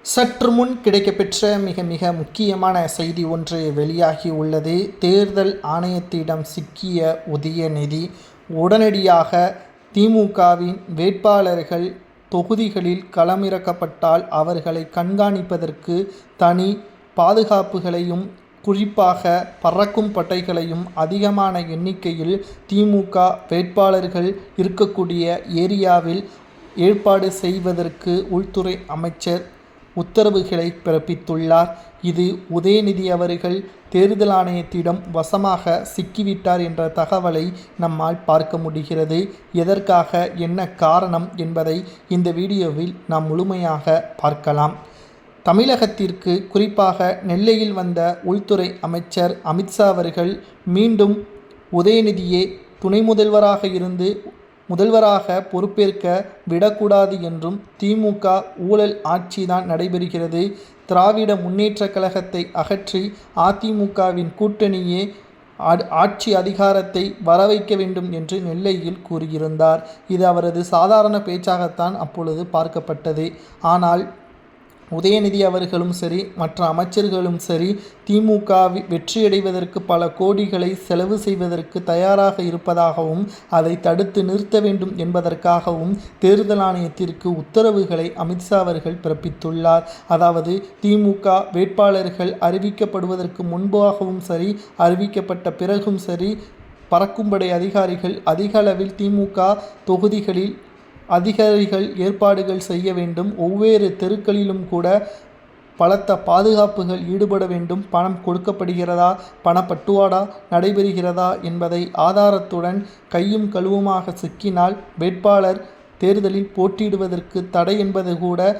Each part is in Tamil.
சற்று முன் கிடைக்கப்பெற்ற மிக மிக முக்கியமான செய்தி ஒன்று வெளியாகி உள்ளது. தேர்தல் ஆணையத்திடம் சிக்கிய உதயநிதி உடனடியாக திமுகவின் வேட்பாளர்கள் தொகுதிகளில் களமிறக்கப்பட்டால் அவர்களை கண்காணிப்பதற்கு தனி பாதுகாப்புகளையும் குறிப்பாக பறக்கும் பட்டைகளையும் அதிகமான எண்ணிக்கையில் திமுக வேட்பாளர்கள் இருக்கக்கூடிய ஏரியாவில் ஏற்பாடு செய்வதற்கு உள்துறை அமைச்சர் உத்தரவுகளை பிறப்பித்துள்ளார். இது உதயநிதி அவர்கள் தேர்தல் ஆணையத்திடம் வசமாக சிக்கிவிட்டார் என்ற தகவலை நம்மால் பார்க்க முடிகிறது. எதற்காக, என்ன காரணம் என்பதை இந்த வீடியோவில் நாம் முழுமையாக பார்க்கலாம். தமிழகத்திற்கு குறிப்பாக நெல்லையில் வந்த உள்துறை அமைச்சர் அமித்ஷா அவர்கள் மீண்டும் உதயநிதியே துணை முதல்வராக இருந்து முதல்வராக பொறுப்பேற்க விடக்கூடாது என்றும், திமுக ஊழல் ஆட்சிதான் நடைபெறுகிறது, திராவிட முன்னேற்ற கழகத்தை அகற்றி அதிமுகவின் கூட்டணியே ஆட்சி அதிகாரத்தை வரவைக்க வேண்டும் என்று நெல்லையில் கூறியிருந்தார். இது அவரது சாதாரண பேச்சாகத்தான் அப்பொழுது பார்க்கப்பட்டது. ஆனால் உதயநிதி அவர்களும் சரி, மற்ற அமைச்சர்களும் சரி, திமுக வெற்றியடைவதற்கு பல கோடிகளை செலவு செய்வதற்கு தயாராக இருப்பதாகவும், அதை தடுத்து நிறுத்த வேண்டும் என்பதற்காகவும் தேர்தல் ஆணையத்திற்கு உத்தரவுகளை அமித்ஷா அவர்கள் பிறப்பித்துள்ளார். அதாவது திமுக வேட்பாளர்கள் அறிவிக்கப்படுவதற்கு முன்பாகவும் சரி, அறிவிக்கப்பட்ட பிறகும் சரி, பறக்கும்படை அதிகாரிகள் அதிக அளவில் திமுக தொகுதிகளில் அதிகாரிகள் ஏற்பாடுகள் செய்ய வேண்டும். ஒவ்வொரு தெருக்களிலும் கூட பலத்த பாதுகாப்புகள் ஈடுபட வேண்டும். பணம் கொடுக்கப்படுகிறதா, பணப்பட்டுவாடா நடைபெறுகிறதா என்பதை ஆதாரத்துடன் கையும் களுவுமாக சிக்கினால் வேட்பாளர் தேர்தலில் போட்டியிடுவதற்கு தடை என்பது கூட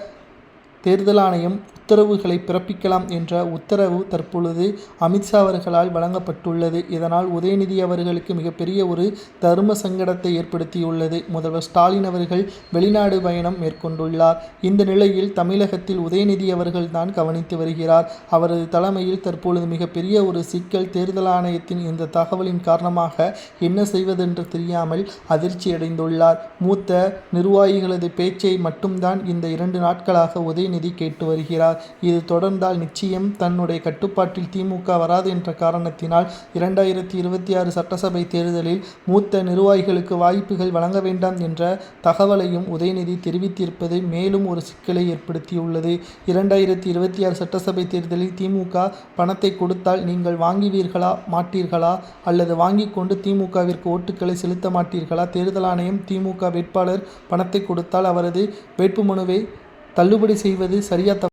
தேர்தல் ஆணையம் உத்தரவுகளை பிறப்பிக்கலாம் என்ற உத்தரவு தற்பொழுது அமித்ஷா அவர்களால் வழங்கப்பட்டுள்ளது. இதனால் உதயநிதி அவர்களுக்கு மிகப்பெரிய ஒரு தர்ம சங்கடத்தை ஏற்படுத்தியுள்ளது. முதல்வர் ஸ்டாலின் அவர்கள் வெளிநாடு பயணம் மேற்கொண்டுள்ளார். இந்த நிலையில் தமிழகத்தில் உதயநிதி அவர்கள் தான் கவனித்து வருகிறார். அவரது தலைமையில் தற்பொழுது மிகப்பெரிய ஒரு சிக்கல். தேர்தல் ஆணையத்தின் இந்த தகவலின் காரணமாக என்ன செய்வதென்று தெரியாமல் அதிர்ச்சியடைந்துள்ளார். மூத்த நிர்வாகிகளது பேச்சை மட்டும்தான் இந்த 2 நாட்களாக உதயநிதி கேட்டு வருகிறார். இது தொடர்ந்தால் நிச்சயம் தன்னுடைய கட்டுப்பாட்டில் திமுக வராது என்ற காரணத்தினால் 2026 சட்டசபை தேர்தலில் மூத்த நிர்வாகிகளுக்கு வாய்ப்புகள் வழங்க வேண்டாம் என்ற தகவலையும் உதயநிதி தெரிவித்திருப்பது மேலும் ஒரு சிக்கலை ஏற்படுத்தியுள்ளது. 2026 சட்டசபை தேர்தலில் திமுக பணத்தை கொடுத்தால் நீங்கள் வாங்குவீர்களா மாட்டீர்களா, அல்லது வாங்கி கொண்டு திமுகவிற்கு ஓட்டுக்களை செலுத்த மாட்டீர்களா? தேர்தல் ஆணையம் திமுக வேட்பாளர் பணத்தை கொடுத்தால் அவரது வேட்புமனுவை தள்ளுபடி செய்வது சரியா?